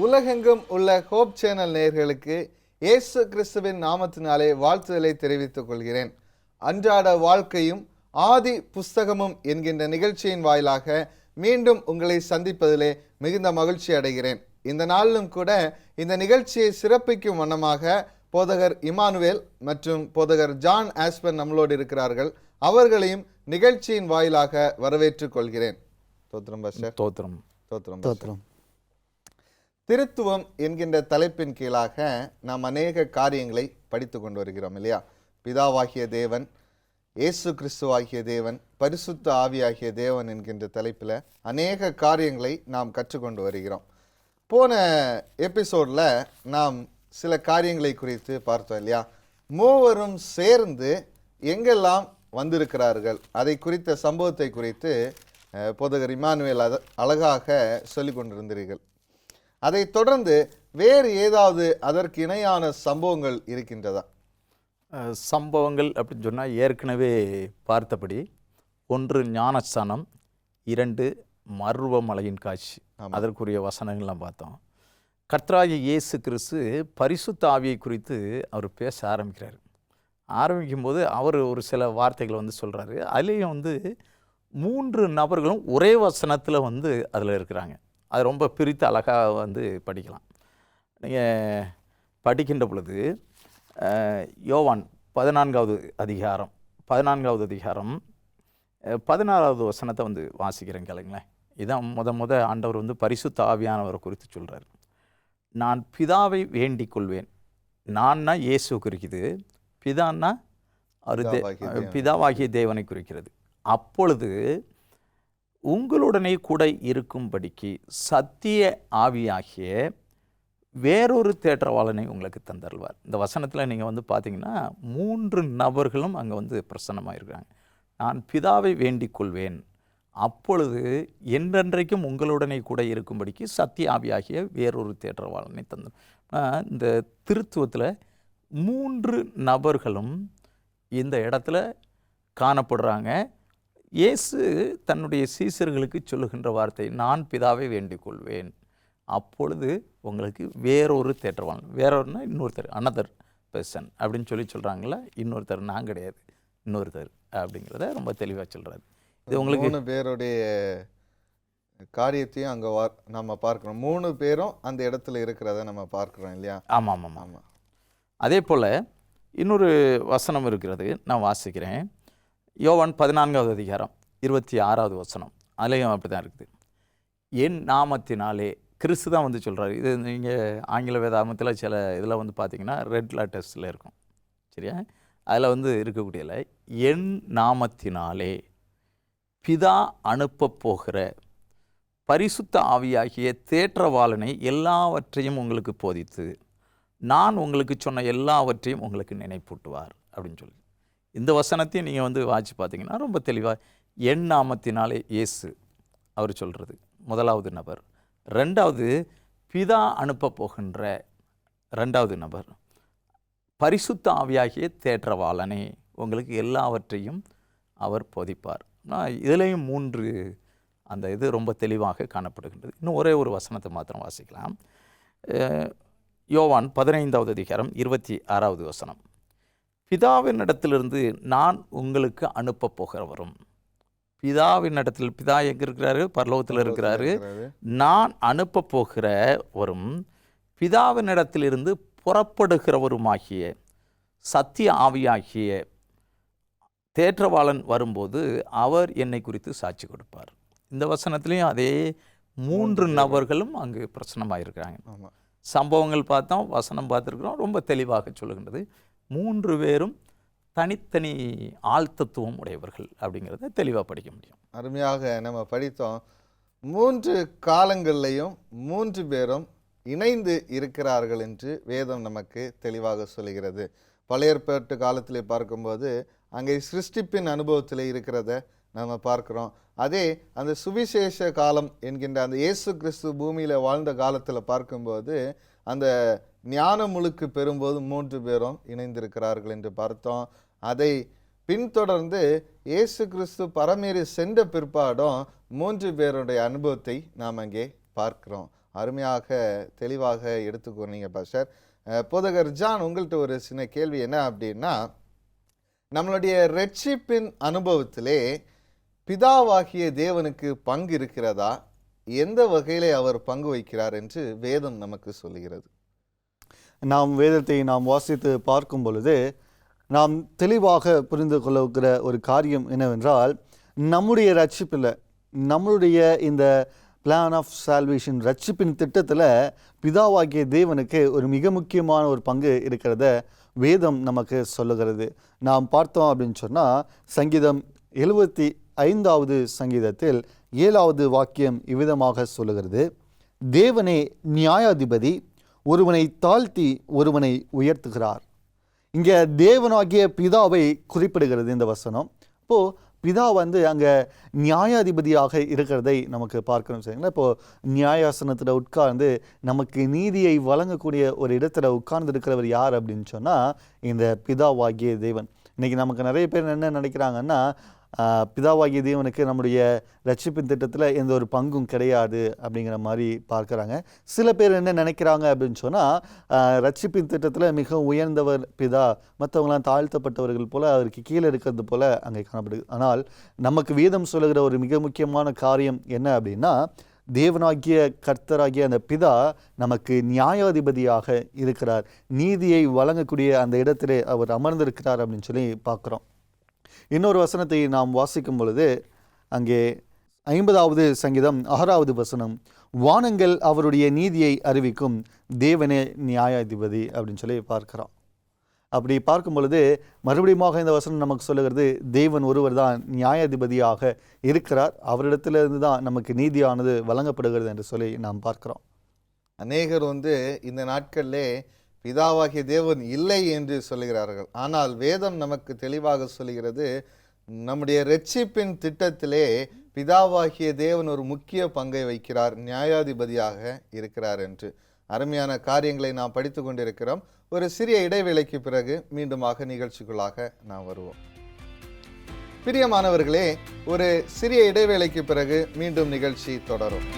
உலகெங்கும் உள்ள hope channel நேயர்களுக்கு இயேசு கிறிஸ்துவின் நாமத்தினாலே வாழ்த்துதலை தெரிவித்துக் கொள்கிறேன். அன்றாட வாழ்க்கையும் ஆதி புஸ்தகமும் என்கின்ற நிகழ்ச்சியின் வாயிலாக மீண்டும் உங்களை சந்திப்பதிலே மிகுந்த மகிழ்ச்சி அடைகிறேன். இந்த நாளிலும் கூட இந்த நிகழ்ச்சியை சிறப்பிக்கும் வண்ணமாக போதகர் இமானுவேல் மற்றும் போதகர் ஜான் ஆஸ்பன் நம்மளோடு இருக்கிறார்கள். அவர்களையும் நிகழ்ச்சியின் வாயிலாக வரவேற்றுக் கொள்கிறேன். தோத்திரம் பாஸ்டர். தோத்திரம். தோத்திரம் தோத்திரம். திருத்துவம் என்கின்ற தலைப்பின் கீழாக நாம் அநேக காரியங்களை படித்து கொண்டு வருகிறோம் இல்லையா? பிதாவாகிய தேவன், இயேசு கிறிஸ்துவாகிய தேவன், பரிசுத்த ஆவியாகிய தேவன் என்கின்ற தலைப்பில் அநேக காரியங்களை நாம் கற்றுக்கொண்டு வருகிறோம். போன எபிசோடில் நாம் சில காரியங்களை குறித்து பார்த்தோம் இல்லையா? மூவரும் சேர்ந்து எங்கெல்லாம் வந்திருக்கிறார்கள் அதை குறித்த சம்பவத்தை குறித்து போதகர் இமானுவேல் அழகாக சொல்லி கொண்டிருந்தீர்கள். அதை தொடர்ந்து வேறு ஏதாவது அதற்கு இணையான சம்பவங்கள் இருக்கின்றதா? சம்பவங்கள் அப்படின்னு சொன்னால் ஏற்கனவே பார்த்தபடி, 1 ஞானஸ்தானம், 2 மருவமலையின் காட்சி, அதற்குரிய வசனங்கள்லாம் பார்த்தோம். கர்த்தராகிய இயேசு கிறிஸ்து பரிசுத்த ஆவியை குறித்து அவர் பேச ஆரம்பிக்கும்போது அவர் ஒரு சில வார்த்தைகளை சொல்கிறாரு. அதுலேயும் 3 நபர்களும் ஒரே வசனத்தில் அதில் இருக்கிறாங்க. அது ரொம்ப பிரித்து அழகாக படிக்கலாம். நீங்கள் படிக்கின்ற பொழுது யோவான் 14வது அதிகாரம் 16வது வசனத்தை வாசிக்கிறேன் கேளுங்களேன். இதான் முத ஆண்டவர் பரிசுத்த ஆவியானவரை குறித்து சொல்கிறார். நான் பிதாவை வேண்டிக் கொள்வேன். நான்னா இயேசு குறிக்குது, பிதான்னா பிதாவாகிய தேவனை குறிக்கிறது. அப்பொழுது உங்களுடனே கூட இருக்கும்படிக்கு சத்திய ஆவியாகிய வேறொரு தேற்றவாளனை உங்களுக்கு தந்தருவார். இந்த வசனத்தில் நீங்கள் பார்த்தீங்கன்னா 3 நபர்களும் அங்கே பிரசன்னமாக இருக்கிறாங்க. நான் பிதாவை வேண்டிக் கொள்வேன், அப்பொழுது என்றென்றைக்கும் உங்களுடனே கூட இருக்கும்படிக்கு சத்திய ஆவியாகிய வேறொரு தேற்றவாளனை தந்தார். இந்த திருத்துவத்தில் 3 நபர்களும் இந்த இடத்துல காணப்படுறாங்க. இயேசு தன்னுடைய சீசர்களுக்கு சொல்லுகின்ற வார்த்தை, நான் பிதாவை வேண்டிக் கொள்வேன், அப்பொழுது உங்களுக்கு வேறொரு தேற்றவாளன், வேறொருனா இன்னொருத்தர், அனதர் பர்சன் அப்படின்னு சொல்கிறாங்களா, இன்னொருத்தர், நான் கிடையாது, இன்னொருத்தர் அப்படிங்கிறத ரொம்ப தெளிவாக சொல்கிறாரு. இது உங்களுக்கு 3 பேருடைய காரியத்தையும் அங்கே நம்ம பார்க்குறோம். 3 பேரும் அந்த இடத்துல இருக்கிறத நம்ம பார்க்குறோம் இல்லையா? ஆமாம் ஆமாம் ஆமாம். அதே போல் இன்னொரு வசனம் இருக்கிறது, நான் வாசிக்கிறேன். யோவான் 14வது அதிகாரம் 26வது வசனம். அதுலேயும் அப்படி தான் இருக்குது. என் நாமத்தினாலே, கிறிஸ்து தான் சொல்கிறாரு. இது நீங்கள் ஆங்கில வேதாகமத்தில் சில இதில் பார்த்தீங்கன்னா ரெட் லெட்டர்ஸில் இருக்கும், சரியா? அதில் இருக்கக்கூடியல என் நாமத்தினாலே பிதா அனுப்ப போகிற பரிசுத்த ஆவியாகிய தேற்றவாளனை எல்லாவற்றையும் உங்களுக்கு போதித்து நான் உங்களுக்கு சொன்ன எல்லாவற்றையும் உங்களுக்கு நினைப்பூட்டுவார் அப்படின்னு சொல்லி இந்த வசனத்தையும் நீங்கள் வாட்சி பார்த்தீங்கன்னா ரொம்ப தெளிவாக என் நாமத்தினாலே இயேசு அவர் சொல்கிறது முதலாவது நபர். 2வது பிதா அனுப்ப போகின்ற 2வது நபர் பரிசுத்த ஆவியாகிய தேற்றவாளனே உங்களுக்கு எல்லாவற்றையும் அவர் போதிப்பார். இதுலேயும் 3 அந்த இது ரொம்ப தெளிவாக காணப்படுகின்றது. இன்னும் ஒரே ஒரு வசனத்தை மாத்திரம் வாசிக்கலாம். யோவான் 15வது அதிகாரம் 26வது வசனம். பிதாவின் இடத்திலிருந்து நான் உங்களுக்கு அனுப்ப போகிறவரும், பிதாவின் இடத்தில், பிதா எங்கே இருக்கிறாரு? பரலோகத்தில் இருக்கிறாரு. நான் அனுப்ப போகிறவரும் பிதாவின் இடத்திலிருந்து புறப்படுகிறவருமாகிய சத்திய ஆவியாகிய தேற்றவாளன் வரும்போது அவர் என்னை குறித்து சாட்சி கொடுப்பார். இந்த வசனத்துலேயும் அதே 3 நபர்களும் அங்கு பிரசன்னமாக இருக்கிறாங்க. சம்பவங்கள் பார்த்தோம், வசனம் பார்த்துருக்குறோம். ரொம்ப தெளிவாக சொல்லுகின்றது 3 பேரும் தனித்தனி ஆழ்த்தத்துவம் உடையவர்கள் அப்படிங்கிறத தெளிவாக படிக்க முடியும். அருமையாக நம்ம படித்தோம். 3 காலங்கள்லையும் 3 பேரும் இணைந்து இருக்கிறார்கள் என்று வேதம் நமக்கு தெளிவாக சொல்லுகிறது. பழைய ஏற்பாட்டு காலத்திலே பார்க்கும்போது அங்கே சிருஷ்டிப்பின் அனுபவத்தில் இருக்கிறத நம்ம பார்க்குறோம். அதே அந்த சுவிசேஷ காலம் என்கின்ற அந்த இயேசு கிறிஸ்து பூமியில் வாழ்ந்த காலத்தில் பார்க்கும்போது அந்த ஞான முழுக்கு பெறும்போது 3 பேரும் இணைந்திருக்கிறார்கள் என்று பார்த்தோம். அதை பின்தொடர்ந்து இயேசு கிறிஸ்து பரமேறி சென்ற பிற்பாடும் 3 பேருடைய அனுபவத்தை நாம் அங்கே பார்க்கிறோம். அருமையாக தெளிவாக எடுத்துக்கொண்டீங்க பாஸ்டர். போதகர் ஜான், உங்கள்கிட்ட ஒரு சின்ன கேள்வி என்ன அப்படின்னா, நம்மளுடைய ரட்சிப்பின் அனுபவத்திலே பிதாவாகிய தேவனுக்கு பங்கு இருக்கிறதா? எந்த வகையிலே அவர் பங்கு வைக்கிறார் என்று வேதம் நமக்கு சொல்லுகிறது? நாம் வேதத்தை நாம் வாசித்து பார்க்கும் பொழுது நாம் தெளிவாக புரிந்து கொள்ளுகிற ஒரு காரியம் என்னவென்றால், நம்முடைய ரட்சிப்பில், நம்மளுடைய இந்த பிளான் ஆஃப் சால்வேஷன் ரட்சிப்பின் திட்டத்தில் பிதாவாகிய தேவனுக்கு ஒரு மிக முக்கியமான ஒரு பங்கு இருக்கிறத வேதம் நமக்கு சொல்லுகிறது. நாம் பார்த்தோம் அப்படின்னு சொன்னால், சங்கீதம் 75வது சங்கீதத்தில் 7வது வாக்கியம் இவ்விதமாக சொல்லுகிறது: தேவனே நியாயாதிபதி, ஒருவனை தாழ்த்தி ஒருவனை உயர்த்துகிறார். இங்கே தேவனாகிய பிதாவை குறிப்பிடுகிறது இந்த வசனம். இப்போது பிதா அங்கே நியாயாதிபதியாக இருக்கிறதை நமக்கு பார்க்கணும். சரிங்களா? இப்போது நியாயாசனத்தில் உட்கார்ந்து நமக்கு நீதியை வழங்கக்கூடிய ஒரு இடத்துல உட்கார்ந்து இருக்கிறவர் யார் அப்படின்னு சொன்னால், இந்த பிதாவாகிய தேவன். இன்றைக்கி நமக்கு நிறைய பேர் என்ன நினைக்கிறாங்கன்னா, பிதாவாகிய தேவனுக்கு நம்முடைய ரட்சிப்பின் திட்டத்தில் எந்த ஒரு பங்கும் கிடையாது அப்படிங்கிற மாதிரி பார்க்குறாங்க. சில பேர் என்ன நினைக்கிறாங்க அப்படின்னு சொன்னால், ரட்சிப்பின் திட்டத்தில் மிகவும் உயர்ந்தவர் பிதா, மற்றவங்களாம் தாழ்த்தப்பட்டவர்கள் போல், அவருக்கு கீழே இருக்கிறது போல் அங்கே காணப்படுது. ஆனால் நமக்கு வேதம் சொல்லுகிற ஒரு மிக முக்கியமான காரியம் என்ன அப்படின்னா, தேவனாகிய கர்த்தராகிய அந்த பிதா நமக்கு நியாயாதிபதியாக இருக்கிறார். நீதியை வழங்கக்கூடிய அந்த இடத்திலே அவர் அமர்ந்திருக்கிறார் அப்படின்னு சொல்லி பார்க்குறோம். இன்னொரு வசனத்தை நாம் வாசிக்கும் பொழுது, அங்கே 50வது சங்கீதம் 6வது வசனம்: வானங்கள் அவருடைய நீதியை அறிவிக்கும், தேவனே நியாயாதிபதி அப்படின்னு சொல்லி பார்க்கிறோம். அப்படி பார்க்கும் பொழுது மறுபடியும் இந்த வசனம் நமக்கு சொல்லுகிறது, தேவன் ஒருவர் தான் நியாயாதிபதியாக இருக்கிறார், அவரிடத்திலிருந்து தான் நமக்கு நீதியானது வழங்கப்படுகிறது என்று சொல்லி நாம் பார்க்கிறோம். அநேகர் இந்த நாட்களிலே பிதாவாகிய தேவன் இல்லை என்று சொல்லுகிறார்கள். ஆனால் வேதம் நமக்கு தெளிவாக சொல்லுகிறது, நம்முடைய ரட்சிப்பின் திட்டத்திலே பிதாவாகிய தேவன் ஒரு முக்கிய பங்கை வைக்கிறார், நியாயாதிபதியாக இருக்கிறார் என்று. அருமையான காரியங்களை நாம் படித்து கொண்டிருக்கிறோம். ஒரு சிறிய இடைவேளைக்கு பிறகு மீண்டுமாக நிகழ்ச்சிக்குள்ளாக நாம் வருவோம். பிரியமானவர்களே, ஒரு சிறிய இடைவேளைக்கு பிறகு மீண்டும் நிகழ்ச்சி தொடரும்.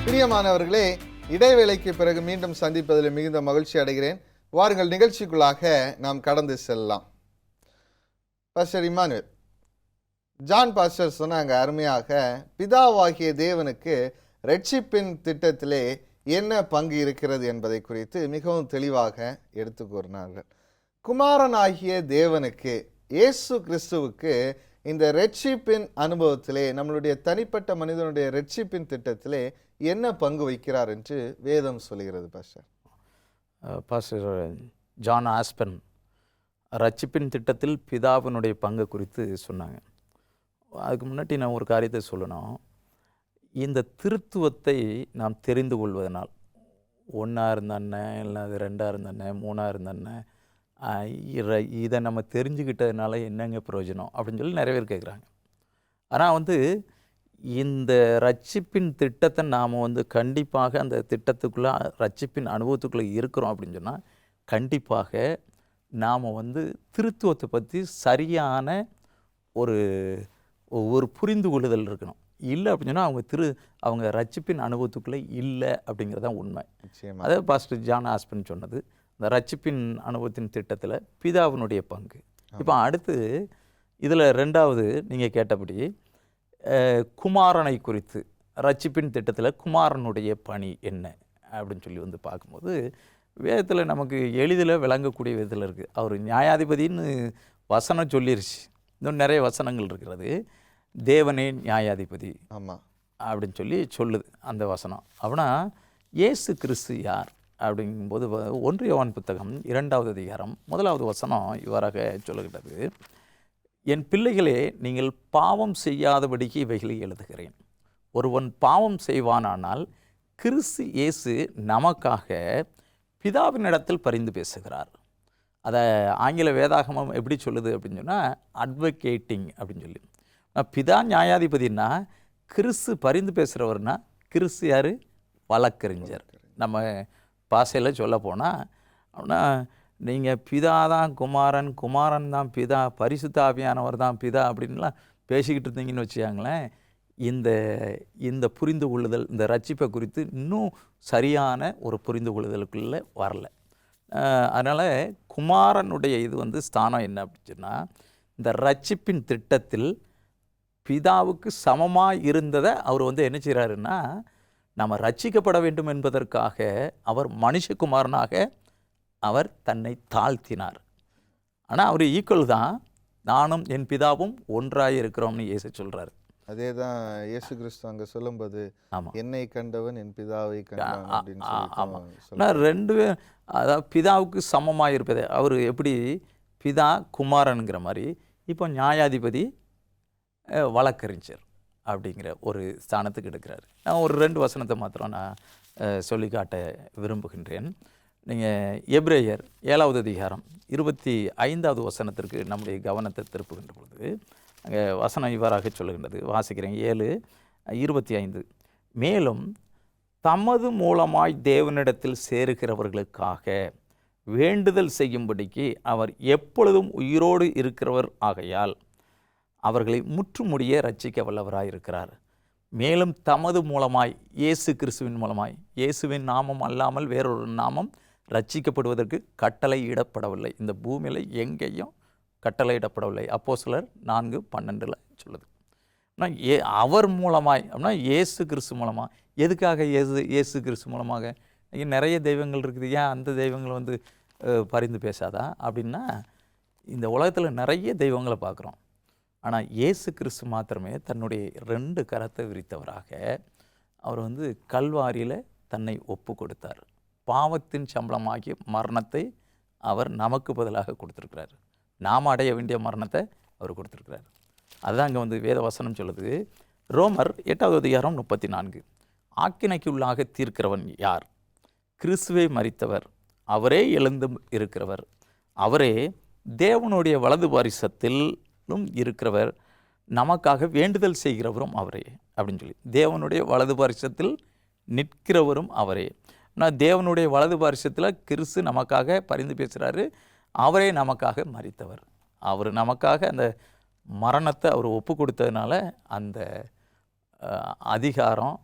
பிரியமானவர்களே, இடைவேளைக்கு பிறகு மீண்டும் சந்திப்பதில் மிகுந்த மகிழ்ச்சி அடைகிறேன். வாருங்கள், நிகழ்ச்சிக்குள்ளாக நாம் கடந்து செல்லலாம். பாஸ்டர் இமானுவேல், ஜான் பாஸ்டர் சொன்னாங்க அருமையாக, பிதாவாகிய தேவனுக்கு ரட்சிப்பின் திட்டத்திலே என்ன பங்கு இருக்கிறது என்பதை குறித்து மிகவும் தெளிவாக எடுத்து கூறினார்கள். குமாரனாகிய தேவனுக்கு, இயேசு கிறிஸ்துவுக்கு இந்த ரட்சிப்பின் அனுபவத்திலே, நம்மளுடைய தனிப்பட்ட மனிதனுடைய ரட்சிப்பின் திட்டத்திலே என்ன பங்கு வைக்கிறார் என்று வேதம் சொல்கிறது பாஸ்டர்? பாஸ்டர் ஜான் ஆஸ்பன் ரட்சிப்பின் திட்டத்தில் பிதாவினுடைய பங்கு குறித்து சொன்னாங்க. அதுக்கு முன்னாடி நான் ஒரு காரியத்தை சொல்லணும். இந்த திருத்துவத்தை நாம் தெரிந்து கொள்வதனால், 1 இருந்தானே, இல்லை அது 2 இருந்தானே, 3 இருந்தானே, இதை நம்ம தெரிஞ்சுக்கிட்டதுனால என்னங்க பிரயோஜனம் அப்படின்னு சொல்லி நிறைய பேர் கேட்குறாங்க. ஆனால் இந்த ரட்சிப்பின் திட்டத்தை நாம் கண்டிப்பாக அந்த திட்டத்துக்குள்ளே, ரட்சிப்பின் அனுபவத்துக்குள்ளே இருக்கிறோம் அப்படின்னு சொன்னால், கண்டிப்பாக நாம் திருத்துவத்தை பற்றி சரியான ஒரு ஒரு புரிந்து கொள்ளுதல் இருக்கணும். இல்லை அப்படின்னு சொன்னால் அவங்க ரட்சிப்பின் அனுபவத்துக்குள்ளே இல்லை அப்படிங்கிறதான் உண்மை. அதாவது பாஸ்டர் ஜான் ஆஸ்பன் சொன்னது, இந்த ரட்சிப்பின் அனுபவத்தின் திட்டத்தில் பிதாவினுடைய பங்கு. இப்போ அடுத்து இதில் 2வது நீங்கள் கேட்டபடி குமாரனை குறித்து, ரட்சிப்பின் திட்டத்தில் குமாரனுடைய பணி என்ன அப்படின்னு சொல்லி பார்க்கும்போது, வேதத்தில் நமக்கு எளிதில் விளங்கக்கூடிய விதத்தில் இருக்குது. அவர் நியாயாதிபதின்னு வசனம் சொல்லிருச்சு. இன்னும் நிறைய வசனங்கள் இருக்கிறது. தேவனே நியாயாதிபதி ஆமாம் அப்படின்னு சொல்லுது அந்த வசனம். அப்படின்னா இயேசு கிறிஸ்து யார் அப்படிங்கும்போது 1 யோவான் புத்தகம் 2வது அதிகாரம் 1வது வசனம் இவ்வாறாக சொல்லுகிறது: என் பிள்ளைகளே, நீங்கள் பாவம் செய்யாதபடிக்கு இவைகளை எழுதுகிறேன். ஒருவன் பாவம் செய்வானானால் கிறிஸ்து இயேசு நமக்காக பிதாவினிடத்தில் பரிந்து பேசுகிறார். அதை ஆங்கில வேதாகமம் எப்படி சொல்லுது அப்படின்னு சொன்னால், அட்வொகேட்டிங் அப்படின்னு சொல்லி. பிதா நியாயாதிபதினா கிறிஸ்து பரிந்து பேசுகிறவர்னா, கிறிஸ்து யார்? வழக்கறிஞர். நம்ம பாஷையில் சொல்ல போனால் அப்படின்னா, நீங்கள் பிதா தான் குமாரன், குமாரன் தான் பிதா, பரிசுத்த ஆவியானவர் தான் பிதா அப்படின்லாம் பேசிக்கிட்டு இருந்தீங்கன்னு வச்சுக்காங்களேன், இந்த இந்த புரிந்து கொள்ளுதல், இந்த ரட்சிப்பை குறித்து இன்னும் சரியான ஒரு புரிந்து கொள்ளுதலுக்குள்ளே வரல. அதனால் குமாரனுடைய இது வந்து ஸ்தானம் என்ன அப்படின்னா, இந்த ரட்சிப்பின் திட்டத்தில் பிதாவுக்கு சமமாக இருந்ததை அவர் வந்து என்ன செய்கிறாருன்னா, நம்ம ரட்சிக்கப்பட வேண்டும் என்பதற்காக அவர் மனுஷகுமாரனாக அவர் தன்னை தாழ்த்தினார். ஆனால் அவர் ஈக்குவல் தான், நானும் என் பிதாவும் ஒன்றாக இருக்கிறோம்னு இயேசு சொல்கிறார். அதே தான் இயேசு கிறிஸ்து அங்கே சொல்லும்போது, ஆமாம், என்னை கண்டவன் என் பிதாவை கண்டான் அப்படின்னு ஆமாம். சொல்லிட்டு ஆனால் ரெண்டு பேர் அதாவது பிதாவுக்கு சமமாக இருப்பது, அவர் எப்படி பிதா குமாரனுங்கிற மாதிரி இப்போ நியாயாதிபதி வழக்கறிஞர் அப்படிங்கிற ஒரு ஸ்தானத்துக்கு எடுக்கிறார். நான் ஒரு 2 வசனத்தை மாத்திரம் நான் சொல்லி காட்ட விரும்புகின்றேன். நீங்கள் எபிரேயர் 7வது அதிகாரம் 25வது வசனத்திற்கு நம்முடைய கவனத்தை திருப்புகின்ற பொழுது அங்கே வசனம் இவ்வாறாக சொல்லுகின்றது. வாசிக்கிறேன் 7:25. மேலும் தமது மூலமாய் தேவனிடத்தில் சேருகிறவர்களுக்காக வேண்டுதல் செய்யும்படிக்கு அவர் எப்பொழுதும் உயிரோடு இருக்கிறவர் ஆகையால் அவர்களை முற்றுமுடிய ரட்சிக்க வல்லவராய் இருக்கிறார். மேலும் தமது மூலமாய் இயேசு கிறிஸ்துவின் மூலமாய், இயேசுவின் நாமம் அல்லாமல் வேறொரு நாமம் ரட்சிக்கப்படுவதற்கு கட்டளையிடப்படவில்லை. இந்த பூமியில் எங்கேயும் கட்டளையிடப்படவில்லை. அப்போஸ்தலர் 4:12 சொல்லுது. ஆனால் அவர் மூலமாய் அப்படின்னா இயேசு கிறிஸ்து மூலமாக. எதுக்காக இயேசு கிறிஸ்து மூலமாக? இங்கே நிறைய தெய்வங்கள் இருக்குது, ஏன் அந்த தெய்வங்கள் வந்து பரிந்து பேசாதா அப்படின்னா, இந்த உலகத்தில் நிறைய தெய்வங்களை பார்க்குறோம். ஆனால் இயேசு கிறிஸ்து மாத்திரமே தன்னுடைய 2 கரத்தை விரித்தவராக அவர் வந்து கல்வாரியில் தன்னை ஒப்பு கொடுத்தார். பாவத்தின் சம்பளமாகிய மரணத்தை அவர் நமக்கு பதிலாக கொடுத்துருக்கிறார். நாம் அடைய வேண்டிய மரணத்தை அவர் கொடுத்துருக்கிறார். அதுதான் அங்கே வந்து வேத வசனம் சொல்லுது. ரோமர் 8வது அதிகாரம் 34. ஆக்கினைக்குள்ளாக தீர்க்கிறவன் யார்? கிறிஸ்துவை மரித்தவர், அவரே எழுந்து இருக்கிறவர், அவரே தேவனுடைய வலது பாரிசத்திலும் இருக்கிறவர், நமக்காக வேண்டுதல் செய்கிறவரும் அவரே அப்படின்னு சொல்லி, தேவனுடைய வலது பாரிசத்தில் நிற்கிறவரும் அவரே. ஆனால் தேவனுடைய வலது பாரிசத்தில் கிறிஸ்து நமக்காக பரிந்து பேசுகிறாரு. அவரே நமக்காக மரித்தவர். அவர் நமக்காக அந்த மரணத்தை அவர் ஒப்பு கொடுத்ததுனால அந்த அதிகாரம்,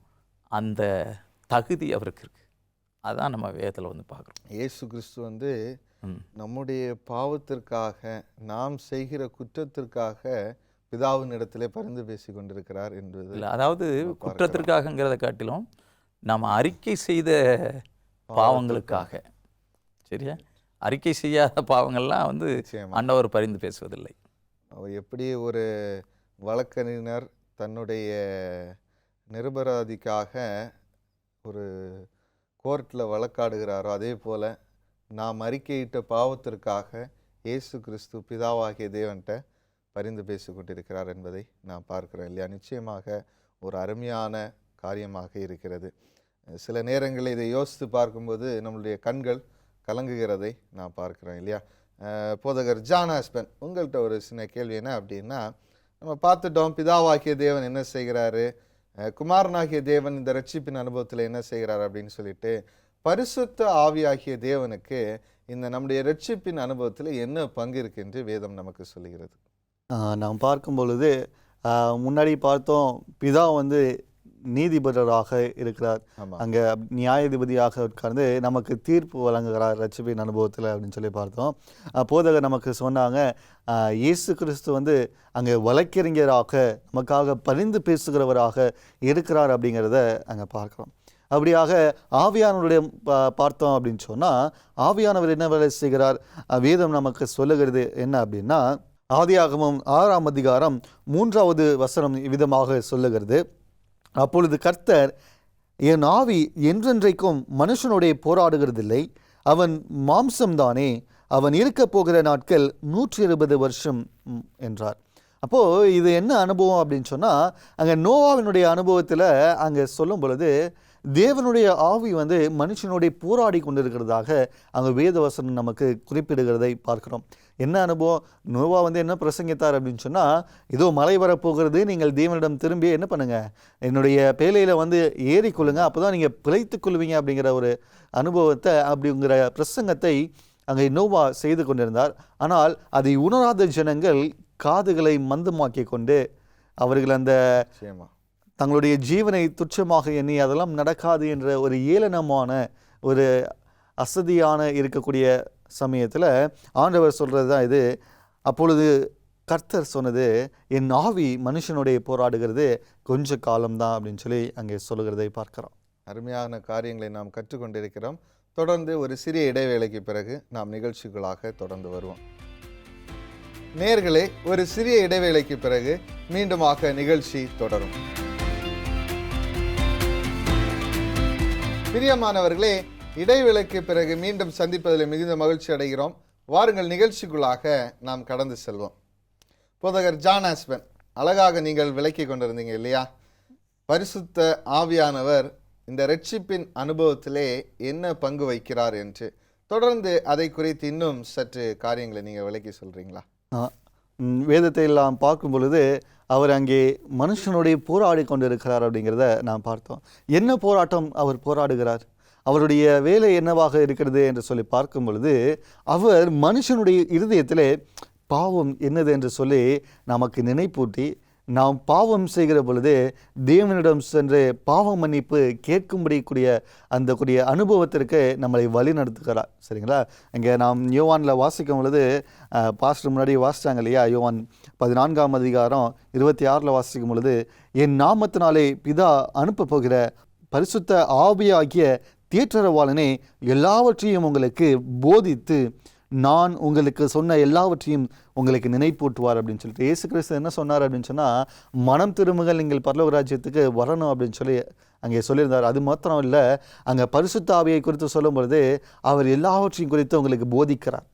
அந்த தகுதி அவருக்கு இருக்குது. அதான் நம்ம வேதத்தில் வந்து பார்க்குறோம். இயேசு கிறிஸ்து வந்து நம்முடைய பாவத்திற்காக, நாம் செய்கிற குற்றத்திற்காக பிதாவின் இடத்திலே பரிந்து பேசி கொண்டிருக்கிறார் என்பது இல்லை. அதாவது குற்றத்திற்காகங்கிறத காட்டிலும் நாம் அறிக்கை செய்த பாவங்களுக்காக, சரியா? அறிக்கை செய்யாத பாவங்கள்லாம் வந்து ஆண்டவர் பரிந்து பேசுவதில்லை. அவர் எப்படி ஒரு வழக்கறிஞர் தன்னுடைய நிரபராதிக்காக ஒரு கோர்ட்டில் வழக்காடுகிறாரோ, அதே போல் நாம் அறிக்கையிட்ட பாவத்திற்காக இயேசு கிறிஸ்து பிதாவாகிய தேவன்கிட்ட பரிந்து பேசி கொண்டிருக்கிறார் என்பதை நாம் பார்க்கிறோம் இல்லையா? நிச்சயமாக ஒரு அருமையான காரியமாக இருக்கிறது. சில நேரங்களில் இதை யோசித்து பார்க்கும்போது நம்மளுடைய கண்கள் கலங்குகிறதை நான் பார்க்குறோம் இல்லையா? போதகர் ஜான் ஆஸ்பன், உங்கள்கிட்ட ஒரு சின்ன கேள்வி என்ன அப்படின்னா, நம்ம பார்த்துட்டோம் பிதாவாகிய தேவன் என்ன செய்கிறாரு, குமாரனாகிய தேவன் இந்த ரட்சிப்பின் அனுபவத்தில் என்ன செய்கிறார் அப்படின்னு சொல்லிட்டு, பரிசுத்த ஆவியாகிய தேவனுக்கு இந்த நம்முடைய ரட்சிப்பின் அனுபவத்தில் என்ன பங்கு இருக்கு என்று வேதம் நமக்கு சொல்லுகிறது? நாம் பார்க்கும் பொழுது முன்னாடி பார்த்தோம், பிதா வந்து நீதிபதியாக இருக்கிறார், அங்கே நியாயாதிபதியாக உட்கார்ந்து நமக்கு தீர்ப்பு வழங்குகிறார் ரட்சிப்பின் அனுபவத்தில் அப்படின்னு சொல்லி பார்த்தோம். போதகர் நமக்கு சொன்னாங்க, இயேசு கிறிஸ்து வந்து அங்கே வழக்கறிஞராக நமக்காக பரிந்து பேசுகிறவராக இருக்கிறார் அப்படிங்கிறத அங்கே பார்க்குறோம். அப்படியாக ஆவியானவருடைய பார்த்தோம் அப்படின்னு சொன்னால், ஆவியானவர் என்ன வேலை செய்கிறார்? வேதம் நமக்கு சொல்லுகிறது என்ன அப்படின்னா, ஆதியாகமம் 6ஆம் அதிகாரம் 3வது வசனம் விதமாக சொல்லுகிறது, அப்பொழுது கர்த்தர், என் ஆவி என்றென்றைக்கும் மனுஷனுடைய போராடுகிறதில்லை, அவன் மாம்சம்தானே, அவன் இருக்க போகிற நாட்கள் 120 வருஷம் என்றார். அப்போது இது என்ன அனுபவம் அப்படின்னு சொன்னால், அங்கே நோவாவினுடைய அனுபவத்தில் அங்கே சொல்லும் பொழுது தேவனுடைய ஆவி வந்து மனுஷனுடைய போராடி கொண்டிருக்கிறதாக அங்கே வேதவசனம் நமக்கு குறிப்பிடுகிறதை பார்க்கிறோம். என்ன அனுபவம்? நோவா வந்து என்ன பிரசங்கித்தார் அப்படின்னு சொன்னால், இதோ மழை வரப்போகிறது, நீங்கள் தேவனிடம் திரும்பி என்ன பண்ணுங்கள், என்னுடைய பேழையில் வந்து ஏறிக்கொள்ளுங்க, அப்போ தான் நீங்கள் பிழைத்து கொள்வீங்க அப்படிங்கிற ஒரு அனுபவத்தை, அப்படிங்கிற பிரசங்கத்தை அங்கே நோவா செய்து கொண்டிருந்தார். ஆனால் அதை உணராத ஜனங்கள் காதுகளை மந்தமாக்கி கொண்டு அவர்கள் அந்த தங்களுடைய ஜீவனை துச்சமாக எண்ணி அதெல்லாம் நடக்காது என்ற ஒரு ஏளனமான ஒரு அசதியான இருக்கக்கூடிய சமயத்தில் ஆண்டவர் சொல்கிறது தான் இது. அப்பொழுது கர்த்தர் சொன்னது, என் ஆவி மனுஷனுடைய போராடுகிறது கொஞ்ச காலம்தான் அப்படின்னு சொல்லி அங்கே சொல்லுகிறதை பார்க்கிறோம். அருமையான காரியங்களை நாம் கற்றுக்கொண்டிருக்கிறோம். தொடர்ந்து ஒரு சிறிய இடைவேளைக்கு பிறகு நாம் நிகழ்ச்சிகளாக தொடர்ந்து வருவோம். நேயர்களே, ஒரு சிறிய இடைவேளைக்கு பிறகு மீண்டுமாக நிகழ்ச்சி தொடரும். பிரியமானவர்களே, இடைவேளைக்கு பிறகு மீண்டும் சந்திப்பதில் மிகுந்த மகிழ்ச்சி அடைகிறோம். வாருங்கள், நிகழ்ச்சிக்குள்ளாக நாம் கடந்து செல்வோம். போதகர் ஜான் ஆஸ்பன், அழகாக நீங்கள் விளக்கி கொண்டிருந்தீங்க இல்லையா? பரிசுத்த ஆவியானவர் இந்த இரட்சிப்பின் அனுபவத்திலே என்ன பங்கு வகிக்கிறார் என்று. தொடர்ந்து அதை குறித்து இன்னும் சற்று காரியங்களை நீங்கள் விளக்கி சொல்கிறீங்களா? வேதத்தை எல்லாம் பார்க்கும் பொழுது அவர் அங்கே மனுஷனுடைய போராடி கொண்டிருக்கிறார் அப்படிங்கிறத நாம் பார்த்தோம். என்ன போராட்டம் அவர் போராடுகிறார், அவருடைய வேலை என்னவாக இருக்கிறது என்று சொல்லி பார்க்கும் பொழுது அவர் மனுஷனுடைய இருதயத்திலே பாவம் என்னது என்று சொல்லி நமக்கு நினைப்பூட்டி, நாம் பாவம் செய்கிற பொழுது தேவனிடம் சென்று பாவ மன்னிப்பு கேட்கும்படி கூடிய அனுபவத்திற்கு நம்மளை வழி நடத்துகிறார். சரிங்களா? இங்கே நாம் யோவானில் வாசிக்கும் பொழுது பாஸ்டர் முன்னாடி வாசித்தாங்க இல்லையா? யோவான் 14ஆம் அதிகாரம் 26 வாசிக்கும் பொழுது, என் நாமத்தினாலே பிதா அனுப்ப போகிற பரிசுத்த ஆவியாகிய தேற்றரவாளனே எல்லாவற்றையும் உங்களுக்கு போதித்து நான் உங்களுக்கு சொன்ன எல்லாவற்றையும் உங்களுக்கு நினைப்பூட்டுவார் அப்படின்னு சொல்லிட்டு இயேசு கிறிஸ்து என்ன சொன்னார் அப்படின்னு சொன்னால், மனம் திரும்புங்கள், நீங்கள் பரலோக ராஜ்யத்துக்கு வரணும் அப்படின்னு சொல்லி அங்கே சொல்லியிருந்தார். அது மாத்திரம் இல்லை, அங்கே பரிசுத்த ஆவியை குறித்து சொல்லும் பொழுது அவர் எல்லாவற்றையும் குறித்து உங்களுக்கு போதிக்கிறார்.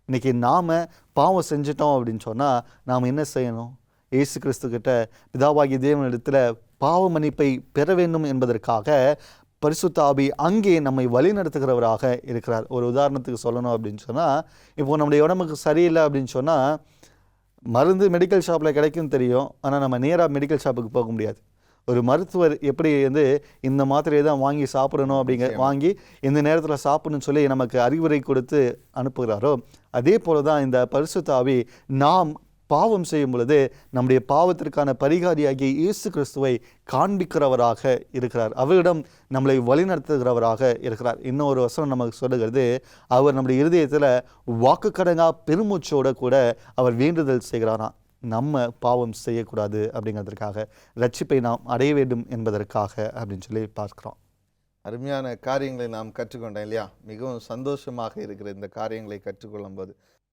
இன்றைக்கி நாம் பாவம் செஞ்சிட்டோம் அப்படின்னு சொன்னால் நாம் என்ன செய்யணும்? இயேசு கிறிஸ்துக்கிட்ட பிதாவாகிய தேவனிடத்தில் பாவ மன்னிப்பை பெற வேண்டும் என்பதற்காக பரிசுத்த ஆவி அங்கே நம்மை வழி நடத்துகிறவராக இருக்கிறார். ஒரு உதாரணத்துக்கு சொல்லணும் அப்படின்னு சொன்னால், இப்போது நம்முடைய உடம்புக்கு சரியில்லை அப்படின்னு சொன்னால் மருந்து மெடிக்கல் ஷாப்பில் கிடைக்கும்னு தெரியும், ஆனால் நம்ம நேராக மெடிக்கல் ஷாப்புக்கு போக முடியாது. ஒரு மருத்துவர் எப்படி இந்த மாத்திரையை தான் வாங்கி சாப்பிடணும் வாங்கி இந்த நேரத்தில் சாப்பிடணும்னு சொல்லி நமக்கு அறிவுரை கொடுத்து அனுப்புகிறாரோ, அதே போல தான் இந்த பரிசுத்த ஆவி நாம் பாவம் செய்யும் பொழுது நம்முடைய பாவத்திற்கான பரிகாரியாகிய இயேசு கிறிஸ்துவை காண்பிக்கிறவராக இருக்கிறார். அவரிடம் நம்மளை வழிநடத்துகிறவராக இருக்கிறார். இன்னொரு வசனம் நமக்கு சொல்லுகிறது, அவர் நம்முடைய இருதயத்தில் வாக்குக்கடங்கா பெருமூச்சோடு கூட அவர் வேண்டுதல் செய்கிறாராம். நம்ம பாவம் செய்யக்கூடாது அப்படிங்கிறதுக்காக, ரட்சிப்பை நாம் அடைய வேண்டும் என்பதற்காக அப்படின்னு சொல்லி பார்க்கிறோம். அருமையான காரியங்களை நாம் கற்றுக்கொண்டோம் இல்லையா? மிகவும் சந்தோஷமாக இருக்கிற இந்த காரியங்களை கற்றுக்கொள்ளும் போது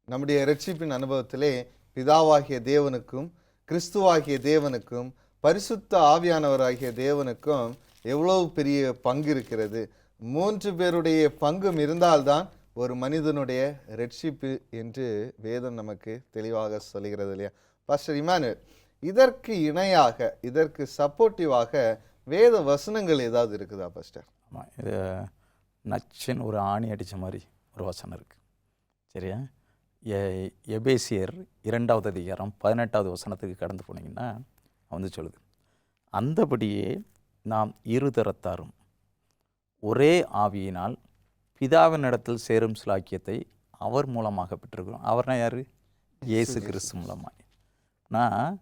நம்முடைய இரட்சிப்பின் அனுபவத்திலே பிதாவாகிய தேவனுக்கும் கிறிஸ்துவாகிய தேவனுக்கும் பரிசுத்த ஆவியானவராகிய தேவனுக்கும் எவ்வளவு பெரிய பங்கு இருக்கிறது. 3 பேருடைய பங்கும் இருந்தால்தான் ஒரு மனிதனுடைய இரட்சிப்பு என்று வேதம் நமக்கு தெளிவாக சொல்கிறது இல்லையா? பாஸ்டர் இமானுவேல், இதற்கு இணையாக, இதற்கு சப்போர்ட்டிவாக வேத வசனங்கள் ஏதாவது இருக்குதா பாஸ்டர்? ஆமாம், இது நச்சின் ஒரு ஆணி அடித்த மாதிரி ஒரு வசனம் இருக்குது. சரியா? எபேசியர் 2ஆவது அதிகாரம் 18வது வசனத்துக்கு கடந்து போனீங்கன்னா சொல்லுது, அந்தபடியே நாம் இருதரத்தாரும் ஒரே ஆவியினால் பிதாவினிடத்தில் சேரும் சிலாக்கியத்தை அவர் மூலமாக பெற்றிருக்கிறோம். அவர்னா யார்? இயேசு கிறிஸ்து மூலமாக. நான்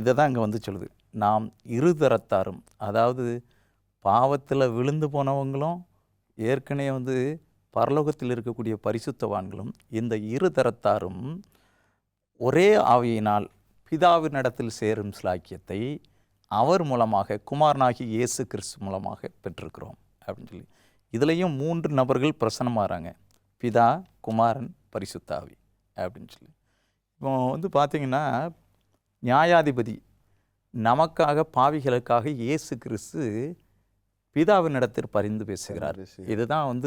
இதை தான் இங்கே சொல்லுது, நாம் இருதரத்தாரும், அதாவது பாவத்தில் விழுந்து போனவங்களும் ஏற்கனவே பரலோகத்தில் இருக்கக்கூடிய பரிசுத்தவான்களும் இந்த இருதரத்தாரும் ஒரே ஆவியினால் பிதாவினிடத்தில் சேரும் சிலாக்கியத்தை அவர் மூலமாக குமாரனாகி இயேசு கிறிஸ்து மூலமாக பெற்றிருக்கிறோம் அப்படின்னு சொல்லி இதுலேயும் 3 நபர்கள் பிரசன்னமாகறாங்க, பிதா, குமாரன், பரிசுத்த ஆவி அப்படின்னு சொல்லி. இப்போ பார்த்திங்கன்னா, நியாயாதிபதி நமக்காக பாவிகளுக்காக இயேசு கிறிஸ்து பிதாவினிடத்தில் பரிந்து பேசுகிறார். இதுதான்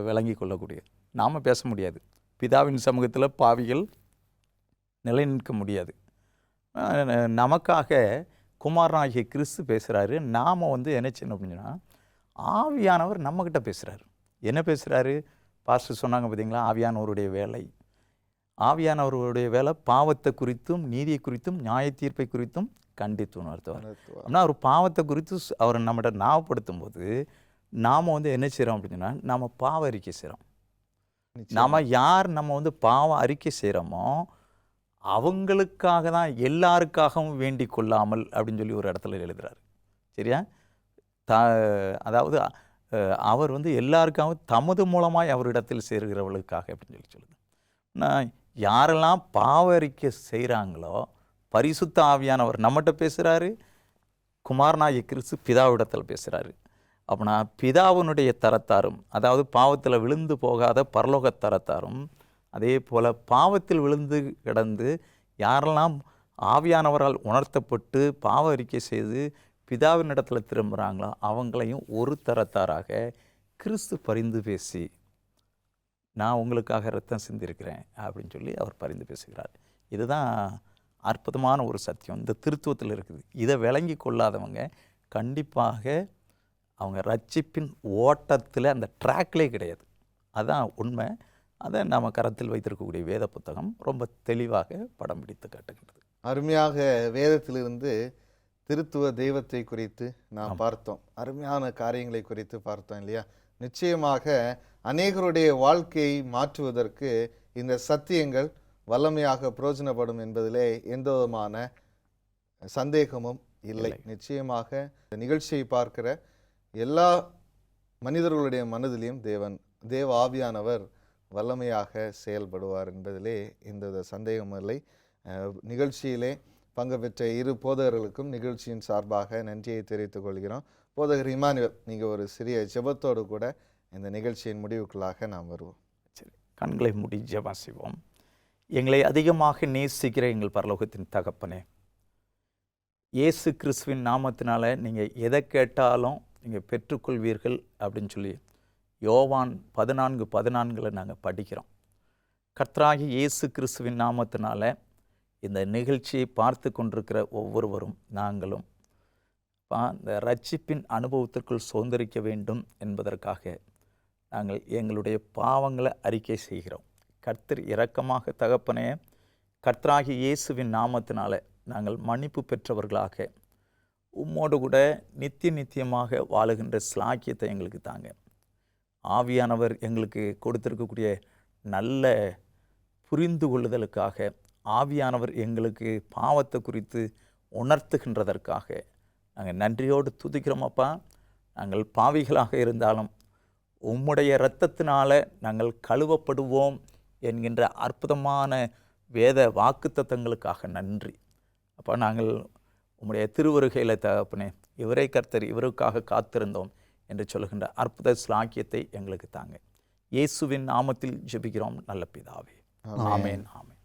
விளங்கி கொள்ளக்கூடியது. நாம் பேச முடியாது, பிதாவின் சமூகத்தில் பாவிகள் நிலை நிற்க முடியாது. நமக்காக குமாரனாகிய கிறிஸ்து பேசுகிறாரு. நாம் என்ன செய்யணும் அப்படின்னா, ஆவியானவர் நம்மக்கிட்ட பேசுகிறாரு. என்ன பேசுகிறாரு? பாஸ்டர் சொன்னாங்க பார்த்தீங்களா, ஆவியானவருடைய வேலை. ஆவியானவருடைய வேலை பாவத்தை குறித்தும் நீதியை குறித்தும் நியாய தீர்ப்பை குறித்தும் கண்டித்து உணர்த்துவார். ஆனால் ஒரு பாவத்தை குறித்து அவர் நம்மகிட்ட ஞாபகப்படுத்தும் போது நாம் என்ன செய்கிறோம் அப்படின்னா, நாம் பாவ அறிக்கை செய்கிறோம். நாம் யார் பாவம் அறிக்கை செய்கிறோமோ அவங்களுக்காக தான், எல்லாருக்காகவும் வேண்டிக் கொள்ளாமல் அப்படின்னு சொல்லி ஒரு இடத்துல எழுதுறாரு. சரியா? த அதாவது அவர் வந்து எல்லாருக்காகவும் தமது மூலமாய் அவரிடத்தில் சேருகிறவர்களுக்காக அப்படின்னு சொல்லி சொல்லுது. நான் யாரெல்லாம் பாவ அறிக்கை செய்கிறாங்களோ, பரிசுத்த ஆவியானவர் நம்மகிட்ட பேசுகிறாரு, குமாரனாகிய கிறிஸ்து பிதாவிடத்தில் பேசுகிறாரு. அப்படின்னா பிதாவினுடைய தரத்தாரும், அதாவது பாவத்தில் விழுந்து போகாத பரலோக தரத்தாரும், அதே போல் பாவத்தில் விழுந்து கிடந்து யாரெல்லாம் ஆவியானவரால் உணர்த்தப்பட்டு பாவ அறிக்கை செய்து பிதாவின் இடத்துல திரும்புகிறாங்களோ அவங்களையும் ஒரு தரத்தாராக கிறிஸ்து பரிந்து பேசி, நான் உங்களுக்காக ரத்தம் சிந்திருக்கிறேன் அப்படின்னு சொல்லி அவர் பரிந்து பேசுகிறார். இதுதான் அற்புதமான ஒரு சத்தியம் இந்த திருத்துவத்தில் இருக்குது. இதை விளங்கி கொள்ளாதவங்க கண்டிப்பாக அவங்க ரட்சிப்பின் ஓட்டத்தில் அந்த ட்ராக்லே கிடையாது. அதுதான் உண்மை. அதை நாம் கரத்தில் வைத்திருக்கக்கூடிய வேத புத்தகம் ரொம்ப தெளிவாக படம் பிடித்து காட்டுகின்றது. அருமையாக வேதத்திலிருந்து திருத்துவ தெய்வத்தை குறித்து நாம் பார்த்தோம். அருமையான காரியங்களை குறித்து பார்த்தோம் இல்லையா? நிச்சயமாக அநேகருடைய வாழ்க்கையை மாற்றுவதற்கு இந்த சத்தியங்கள் வல்லமையாக பிரயோஜனப்படும் என்பதிலே எந்த விதமான சந்தேகமும் இல்லை. நிச்சயமாக இந்த நிகழ்ச்சியை பார்க்கிற எல்லா மனிதர்களுடைய மனதிலையும் தேவ ஆவியானவர் வல்லமையாக செயல்படுவார் என்பதிலே எந்த சந்தேகமும் இல்லை. நிகழ்ச்சியிலே பங்கு பெற்ற இரு போதகர்களுக்கும் நிகழ்ச்சியின் சார்பாக நன்றியை தெரிவித்துக் கொள்கிறோம். போதகர் இமானுவேல், நீங்கள் ஒரு சிறிய ஜெபத்தோடு கூட இந்த நிகழ்ச்சியின் முடிவுக்குள்ளாக நாம் வருவோம். சரி, கண்களை மூடி ஜெபம் செய்வோம். எங்களை அதிகமாக நேசிக்கிற எங்கள் பரலோகத்தின் தகப்பனே, இயேசு கிறிஸ்துவின் நாமத்தினால நீங்கள் எதை கேட்டாலும் நீங்கள் பெற்றுக்கொள்வீர்கள் அப்படின்னு சொல்லி யோவான் 14:14 நாங்கள் படிக்கிறோம். கர்த்தராகிய இயேசு கிறிஸ்துவின் நாமத்தினால இந்த நிகழ்ச்சியை பார்த்து கொண்டிருக்கிற ஒவ்வொருவரும் நாங்களும் இந்த ரட்சிப்பின் அனுபவத்திற்குள் சுதந்திரிக்க வேண்டும் என்பதற்காக நாங்கள் எங்களுடைய பாவங்களை அறிக்கை செய்கிறோம். கர்த்தர் இரக்கமாக தகப்பனே, கர்த்தராகிய இயேசுவின் நாமத்தினால நாங்கள் மன்னிப்பு பெற்றவர்களாக உம்மோடு கூட நித்தியமாக வாழுகின்ற ஸ்லாக்கியத்தை எங்களுக்கு தாங்க. ஆவியானவர் எங்களுக்கு கொடுத்திருக்கக்கூடிய நல்ல புரிந்து கொள்ளுதலுக்காக, ஆவியானவர் எங்களுக்கு பாவத்தை குறித்து உணர்த்துகின்றதற்காக நாங்கள் நன்றியோடு துதிக்கிறோம் அப்பா. நாங்கள் பாவிகளாக இருந்தாலும் உம்முடைய இரத்தத்தினால நாங்கள் கழுவப்படுவோம் என்கின்ற அற்புதமான வேத வாக்குத்தத்தங்களுக்காக நன்றி அப்பா. நாங்கள் உம்முடைய திருவருகையில் தகப்பனே, இவரை கர்த்தர் இவருக்காக காத்திருந்தோம் என்று சொல்லுகின்ற அற்புத ஸ்லாக்கியத்தை எங்களுக்கு தாங்க. இயேசுவின் நாமத்தில் ஜெபிக்கிறோம் நல்ல பிதாவே, ஆமென். ஆமென்.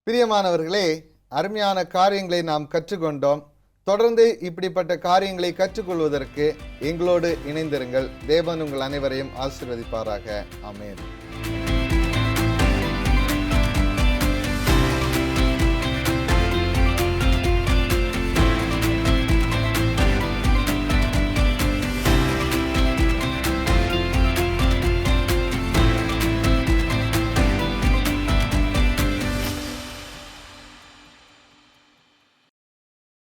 பிரியமானவர்களே, அருமையான காரியங்களை நாம் கற்றுக்கொண்டோம். தொடர்ந்து இப்படிப்பட்ட காரியங்களை கற்றுக்கொள்வதற்கு எங்களோடு இணைந்திருங்கள். தேவன் உங்கள் அனைவரையும் ஆசீர்வதிப்பாராக. ஆமென்.